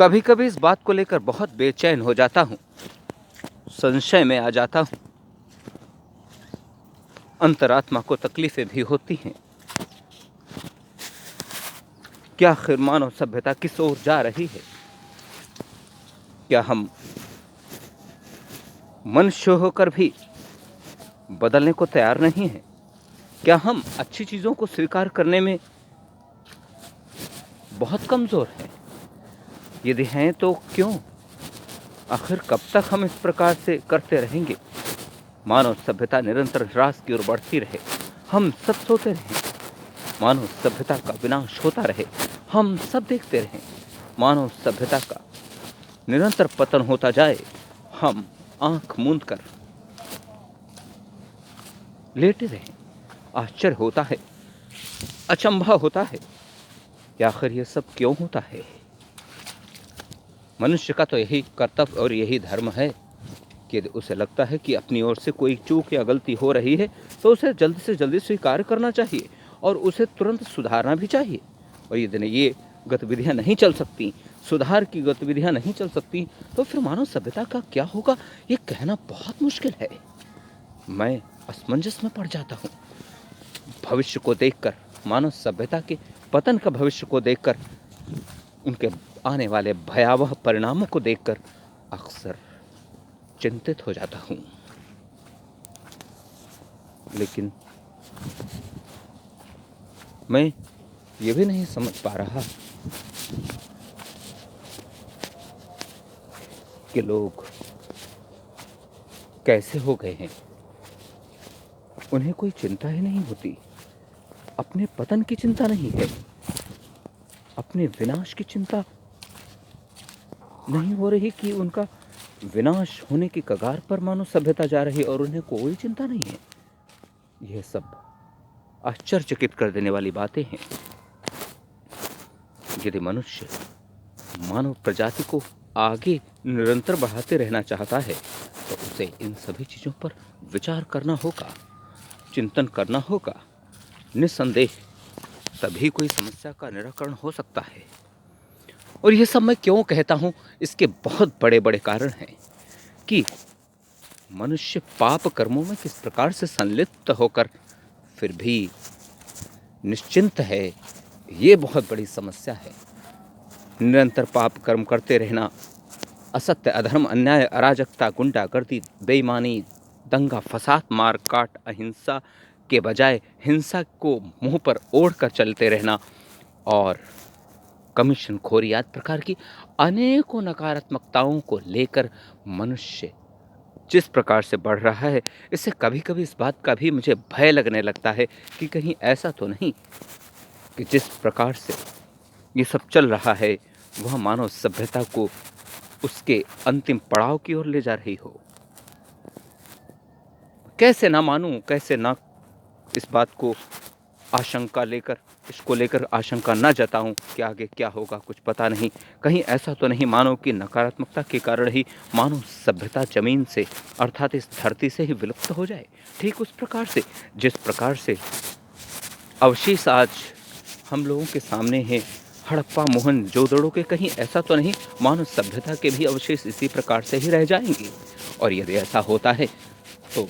कभी कभी इस बात को लेकर बहुत बेचैन हो जाता हूँ, संशय में आ जाता हूँ। अंतरात्मा को तकलीफें भी होती हैं। क्या आखिर मानव सभ्यता किस ओर जा रही है? क्या हम मनुष्य होकर भी बदलने को तैयार नहीं हैं? क्या हम अच्छी चीजों को स्वीकार करने में बहुत कमजोर हैं? यदि हैं तो क्यों? आखिर कब तक हम इस प्रकार से करते रहेंगे? मानव सभ्यता निरंतर ह्रास की ओर बढ़ती रहे, हम सब सोते रहें। मानव सभ्यता का विनाश होता रहे, हम सब देखते रहें। मानव सभ्यता का निरंतर पतन होता जाए, हम आंख मूंद कर लेटे रहें। आश्चर्य होता है, अचंभा होता है कि आखिर ये सब क्यों होता है। मनुष्य का तो यही कर्तव्य और यही धर्म है कि यदि उसे लगता है कि अपनी ओर से कोई चूक या गलती हो रही है तो उसे जल्द से जल्दी स्वीकार करना चाहिए और उसे तुरंत सुधारना भी चाहिए। और यदि ये गतिविधियां नहीं चल सकती, सुधार की गतिविधियां नहीं चल सकती, तो फिर मानव सभ्यता का क्या होगा, ये कहना बहुत मुश्किल है। मैं असमंजस में पड़ जाता हूँ। भविष्य को देखकर, मानव सभ्यता के पतन का भविष्य को देखकर, उनके आने वाले भयावह परिणामों को देखकर अक्सर चिंतित हो जाता हूं। लेकिन मैं ये भी नहीं समझ पा रहा कि लोग कैसे हो गए हैं। उन्हें कोई चिंता ही नहीं होती, अपने पतन की चिंता नहीं है, अपने विनाश की चिंता नहीं हो रही कि उनका विनाश होने की कगार पर मानव सभ्यता जा रही और उन्हें कोई चिंता नहीं है। यह सब आश्चर्यचकित कर देने वाली बातें हैं। यदि मनुष्य मानव प्रजाति को आगे निरंतर बढ़ाते रहना चाहता है तो उसे इन सभी चीजों पर विचार करना होगा, चिंतन करना होगा। निस्संदेह तभी कोई समस्या का निराकरण हो सकता है। और यह सब मैं क्यों कहता हूं, इसके बहुत बड़े बड़े कारण हैं कि मनुष्य पाप कर्मों में किस प्रकार से संलिप्त होकर फिर भी निश्चिंत है, ये बहुत बड़ी समस्या है। निरंतर पाप कर्म करते रहना, असत्य, अधर्म, अन्याय, अराजकता, गुंडागर्दी, बेईमानी, दंगा फसाद, मार काट, अहिंसा के बजाय हिंसा को मुंह पर ओढ़ कर चलते रहना और कमीशन खोरी आदि प्रकार की अनेकों नकारात्मकताओं को लेकर मनुष्य जिस प्रकार से बढ़ रहा है, इससे कभी कभी इस बात का भी मुझे भय लगने लगता है कि कहीं ऐसा तो नहीं कि जिस प्रकार से ये सब चल रहा है वह मानव सभ्यता को उसके अंतिम पड़ाव की ओर ले जा रही हो। कैसे ना मानूं, कैसे ना इस बात को आशंका लेकर, इसको लेकर आशंका न जताऊं कि आगे क्या होगा कुछ पता नहीं। कहीं ऐसा तो नहीं मानव की नकारात्मकता के कारण ही मानव सभ्यता जमीन से अर्थात इस धरती से ही विलुप्त हो जाए। ठीक उस प्रकार से जिस प्रकार से अवशेष आज हम लोगों के सामने हैं, हड़प्पा मोहनजोदड़ो के, कहीं ऐसा तो नहीं मानव सभ्यता के भी अवशेष इसी प्रकार से ही रह जाएंगे। और यदि ऐसा होता है तो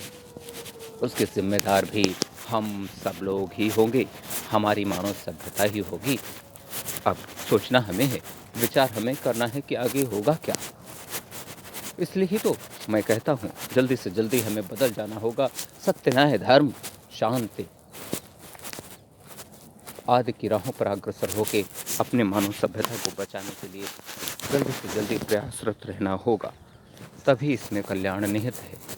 उसके जिम्मेदार भी हम सब लोग ही होंगे, हमारी मानव सभ्यता ही होगी। अब सोचना हमें है, विचार हमें करना है कि आगे होगा क्या। इसलिए ही तो मैं कहता हूँ जल्दी से जल्दी हमें बदल जाना होगा। सत्य, न्याय, धर्म, शांति आदि की राहों पर अग्रसर होकर अपने मानव सभ्यता को बचाने के लिए जल्दी से जल्दी प्रयासरत रहना होगा, तभी इसमें कल्याण निहित है।